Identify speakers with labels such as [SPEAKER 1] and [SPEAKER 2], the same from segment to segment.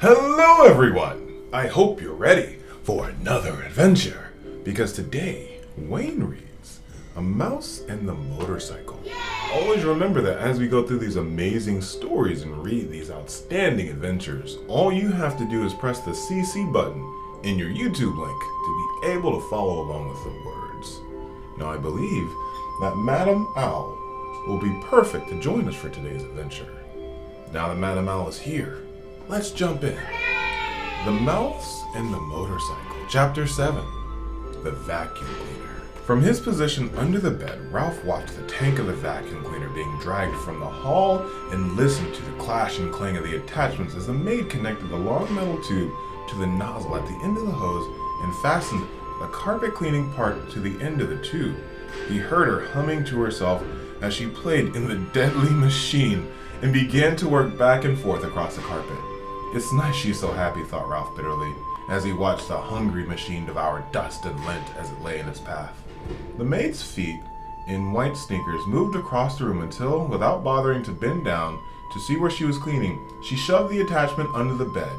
[SPEAKER 1] Hello everyone! I hope you're ready for another adventure, because today Wayne reads A Mouse and the Motorcycle. Always remember that as we go through these amazing stories and read these outstanding adventures, all you have to do is press the CC button in your YouTube link to be able to follow along with the words. Now I believe that Madam Owl will be perfect to join us for today's adventure. Now that Madam Owl is here, let's jump in. The Mouse and the Motorcycle. Chapter 7. The Vacuum Cleaner. From his position under the bed, Ralph watched the tank of the vacuum cleaner being dragged from the hall and listened to the clash and clang of the attachments as the maid connected the long metal tube to the nozzle at the end of the hose and fastened the carpet cleaning part to the end of the tube. He heard her humming to herself as she played in the deadly machine and began to work back and forth across the carpet. It's nice she's so happy, thought Ralph bitterly, as he watched the hungry machine devour dust and lint as it lay in its path. The maid's feet, in white sneakers, moved across the room until, without bothering to bend down to see where she was cleaning, she shoved the attachment under the bed.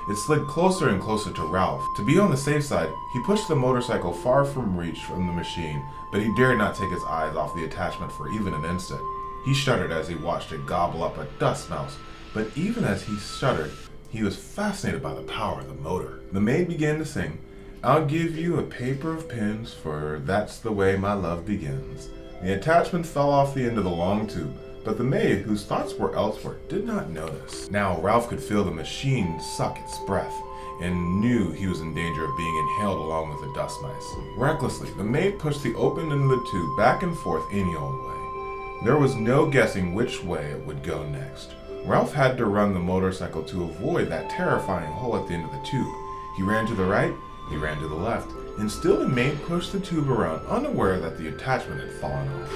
[SPEAKER 1] It slid closer and closer to Ralph. To be on the safe side, he pushed the motorcycle far from reach from the machine, but he dared not take his eyes off the attachment for even an instant. He shuddered as he watched it gobble up a dust mouse, but even as he shuddered, he was fascinated by the power of the motor. The maid began to sing, "I'll give you a paper of pins, for that's the way my love begins." The attachment fell off the end of the long tube, but the maid, whose thoughts were elsewhere, did not notice. Now Ralph could feel the machine suck its breath, and knew he was in danger of being inhaled along with the dust mice. Recklessly, the maid pushed the open end of the tube back and forth any old way. There was no guessing which way it would go next. Ralph had to run the motorcycle to avoid that terrifying hole at the end of the tube. He ran to the right, he ran to the left, and still the maid pushed the tube around, unaware that the attachment had fallen off.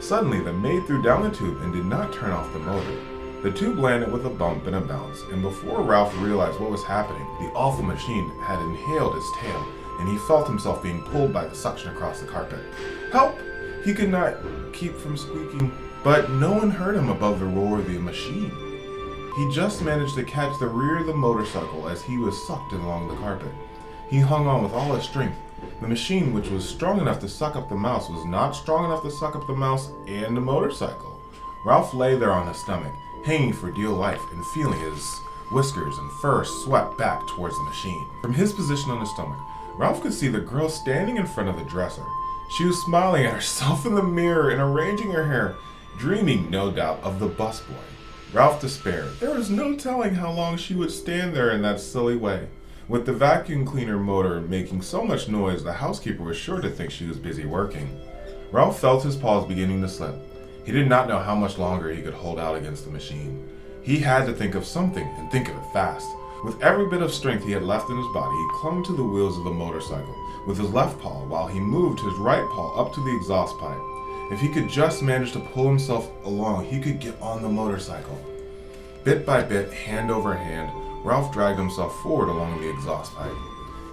[SPEAKER 1] Suddenly, the maid threw down the tube and did not turn off the motor. The tube landed with a bump and a bounce, and before Ralph realized what was happening, the awful machine had inhaled his tail, and he felt himself being pulled by the suction across the carpet. "Help!" He could not keep from squeaking, but no one heard him above the roar of the machine. He just managed to catch the rear of the motorcycle as he was sucked along the carpet. He hung on with all his strength. The machine, which was strong enough to suck up the mouse, was not strong enough to suck up the mouse and the motorcycle. Ralph lay there on his stomach, hanging for dear life and feeling his whiskers and fur swept back towards the machine. From his position on his stomach, Ralph could see the girl standing in front of the dresser. She was smiling at herself in the mirror and arranging her hair, dreaming, no doubt, of the busboy. Ralph despaired. There was no telling how long she would stand there in that silly way. With the vacuum cleaner motor making so much noise, the housekeeper was sure to think she was busy working. Ralph felt his paws beginning to slip. He did not know how much longer he could hold out against the machine. He had to think of something, and think of it fast. With every bit of strength he had left in his body, he clung to the wheels of the motorcycle with his left paw while he moved his right paw up to the exhaust pipe. If he could just manage to pull himself along, he could get on the motorcycle. Bit by bit, hand over hand, Ralph dragged himself forward along the exhaust pipe.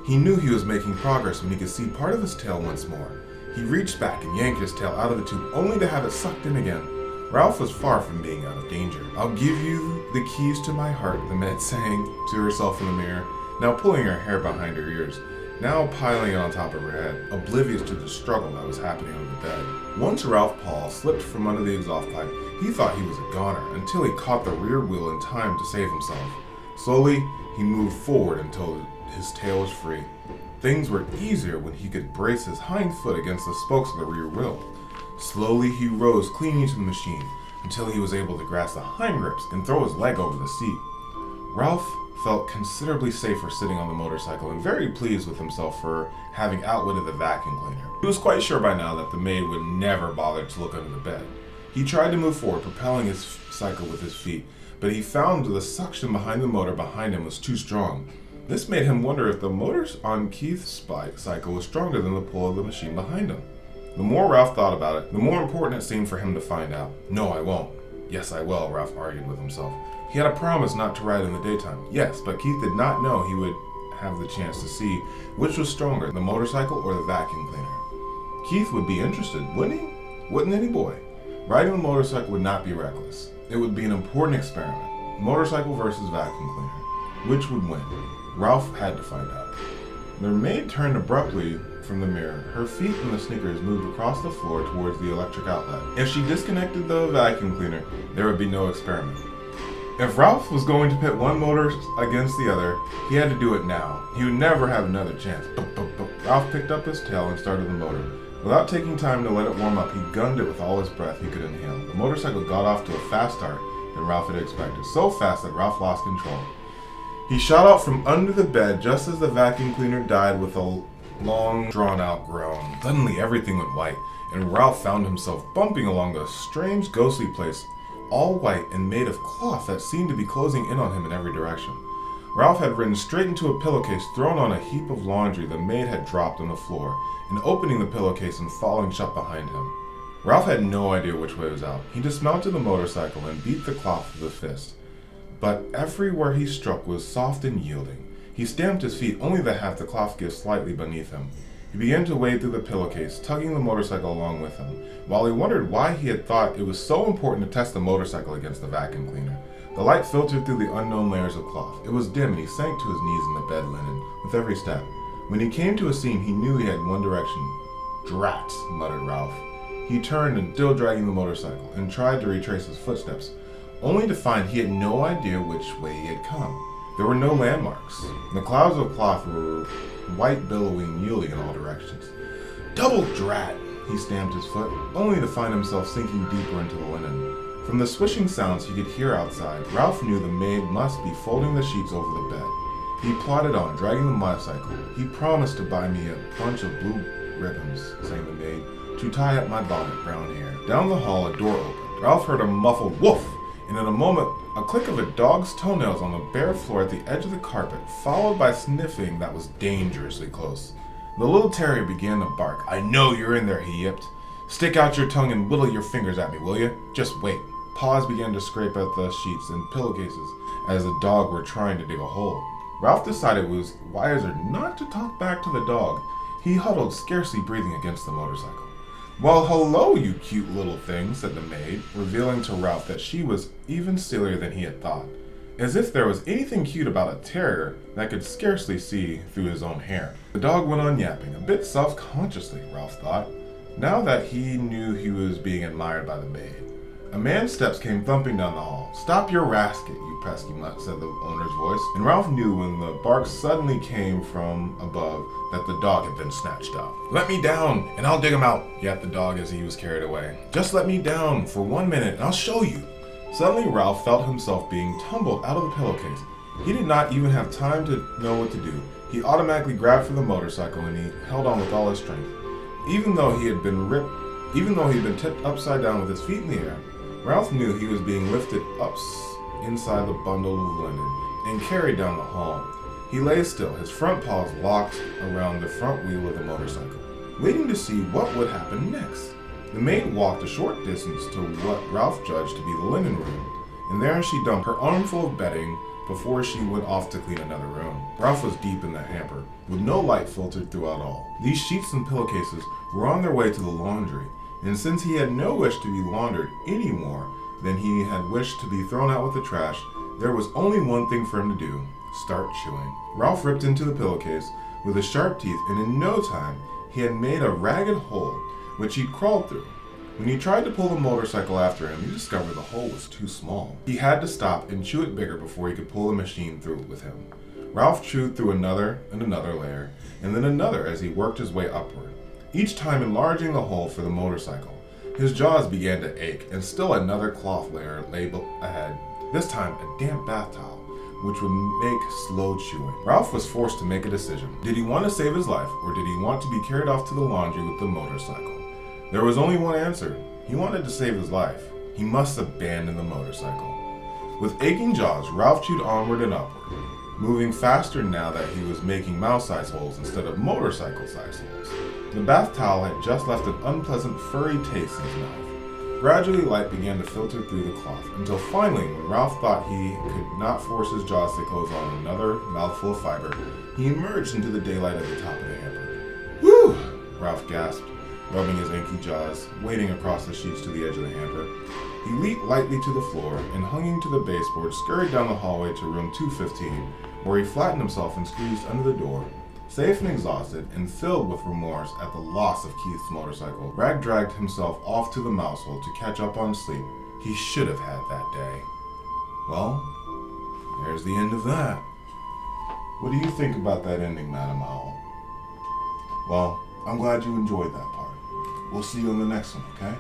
[SPEAKER 1] He knew he was making progress when he could see part of his tail once more. He reached back and yanked his tail out of the tube, only to have it sucked in again. Ralph was far from being out of danger. "I'll give you the keys to my heart," the maid sang to herself in the mirror, now pulling her hair behind her ears, now piling it on top of her head, oblivious to the struggle that was happening on the bed. Once Ralph's paw slipped from under the exhaust pipe, he thought he was a goner until he caught the rear wheel in time to save himself. Slowly, he moved forward until his tail was free. Things were easier when he could brace his hind foot against the spokes of the rear wheel. Slowly, he rose clean to the machine until he was able to grasp the hind grips and throw his leg over the seat. Ralph felt considerably safer sitting on the motorcycle and very pleased with himself for having outwitted the vacuum cleaner. He was quite sure by now that the maid would never bother to look under the bed. He tried to move forward, propelling his cycle with his feet, but he found the suction behind the motor behind him was too strong. This made him wonder if the motor on Keith's cycle was stronger than the pull of the machine behind him. The more Ralph thought about it, the more important it seemed for him to find out. "No, I won't." "Yes, I will," Ralph argued with himself. He had a promise not to ride in the daytime. Yes, but Keith did not know he would have the chance to see which was stronger, the motorcycle or the vacuum cleaner. Keith would be interested, wouldn't he? Wouldn't any boy? Riding a motorcycle would not be reckless. It would be an important experiment. Motorcycle versus vacuum cleaner. Which would win? Ralph had to find out. The maid turned abruptly from the mirror. Her feet in the sneakers moved across the floor towards the electric outlet. If she disconnected the vacuum cleaner, there would be no experiment. If Ralph was going to pit one motor against the other, he had to do it now. He would never have another chance. Ralph picked up his tail and started the motor. Without taking time to let it warm up, he gunned it with all his breath he could inhale. The motorcycle got off to a fast start than Ralph had expected, so fast that Ralph lost control. He shot out from under the bed just as the vacuum cleaner died with a long, drawn-out groan. Suddenly, everything went white, and Ralph found himself bumping along a strange, ghostly place, all white and made of cloth that seemed to be closing in on him in every direction. Ralph had ridden straight into a pillowcase thrown on a heap of laundry the maid had dropped on the floor, and opening the pillowcase and falling shut behind him. Ralph had no idea which way was out. He dismounted the motorcycle and beat the cloth with a fist. But everywhere he struck was soft and yielding. He stamped his feet only to have the cloth give slightly beneath him. He began to wade through the pillowcase, tugging the motorcycle along with him, while he wondered why he had thought it was so important to test the motorcycle against the vacuum cleaner. The light filtered through the unknown layers of cloth. It was dim, and he sank to his knees in the bed linen with every step. When he came to a seam, he knew he had one direction. "Drat," muttered Ralph. He turned, and still dragging the motorcycle, and tried to retrace his footsteps, only to find he had no idea which way he had come. There were no landmarks. The clouds of cloth were white, billowing, yielding in all directions. "Double drat!" He stamped his foot, only to find himself sinking deeper into the linen. From the swishing sounds he could hear outside, Ralph knew the maid must be folding the sheets over the bed. He plodded on, dragging the motorcycle. "He promised to buy me a bunch of blue ribbons," sang the maid, "to tie up my bonnet, brown hair." Down the hall, a door opened. Ralph heard a muffled woof, and in a moment, a click of a dog's toenails on the bare floor at the edge of the carpet, followed by sniffing that was dangerously close. The little terrier began to bark. "I know you're in there," he yipped. "Stick out your tongue and whittle your fingers at me, will you? Just wait." Paws began to scrape at the sheets and pillowcases as the dog were trying to dig a hole. Ralph decided it was wiser not to talk back to the dog. He huddled, scarcely breathing, against the motorcycle. "Well, hello, you cute little thing," said the maid, revealing to Ralph that she was even sillier than he had thought. As if there was anything cute about a terrier that could scarcely see through his own hair. The dog went on yapping, a bit self-consciously, Ralph thought, now that he knew he was being admired by the maid. A man's steps came thumping down the hall. "Stop your rasket, you pesky mutt," said the owner's voice, and Ralph knew when the bark suddenly came from above that the dog had been snatched up. "Let me down, and I'll dig him out," yapped the dog as he was carried away. "Just let me down for 1 minute, and I'll show you." Suddenly, Ralph felt himself being tumbled out of the pillowcase. He did not even have time to know what to do. He automatically grabbed for the motorcycle, and he held on with all his strength. Even though he had been tipped upside down with his feet in the air, Ralph knew he was being lifted up inside the bundle of linen and carried down the hall. He lay still, his front paws locked around the front wheel of the motorcycle, waiting to see what would happen next. The maid walked a short distance to what Ralph judged to be the linen room, and there she dumped her armful of bedding before she went off to clean another room. Ralph was deep in the hamper, with no light filtered throughout all. These sheets and pillowcases were on their way to the laundry, and since he had no wish to be laundered any more than he had wished to be thrown out with the trash, there was only one thing for him to do: start chewing. Ralph ripped into the pillowcase with his sharp teeth, and in no time he had made a ragged hole, which he'd crawled through. When he tried to pull the motorcycle after him, he discovered the hole was too small. He had to stop and chew it bigger before he could pull the machine through it with him. Ralph chewed through another and another layer, and then another as he worked his way upward, each time enlarging the hole for the motorcycle. His jaws began to ache, and still another cloth layer lay ahead, this time a damp bath towel, which would make slow chewing. Ralph was forced to make a decision. Did he want to save his life, or did he want to be carried off to the laundry with the motorcycle? There was only one answer. He wanted to save his life. He must abandon the motorcycle. With aching jaws, Ralph chewed onward and upward, moving faster now that he was making mouse-sized holes instead of motorcycle-sized holes. The bath towel had just left an unpleasant furry taste in his mouth. Gradually, light began to filter through the cloth, until finally, when Ralph thought he could not force his jaws to close on another mouthful of fiber, he emerged into the daylight at the top of the hamper. "Whew!" Ralph gasped. rubbing his inky jaws, wading across the sheets to the edge of the hamper. He leaped lightly to the floor and, hanging to the baseboard, scurried down the hallway to room 215, where he flattened himself and squeezed under the door. Safe and exhausted, and filled with remorse at the loss of Keith's motorcycle, Rag dragged himself off to the mouse hole to catch up on sleep he should have had that day. Well, there's the end of that. What do you think about that ending, Madam Owl? Well, I'm glad you enjoyed that part. We'll see you on the next one, okay?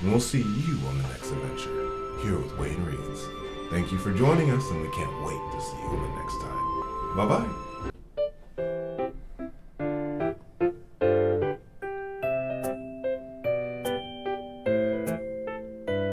[SPEAKER 1] And we'll see you on the next adventure, here with Wayne Reads. Thank you for joining us, and we can't wait to see you on the next time. Bye-bye.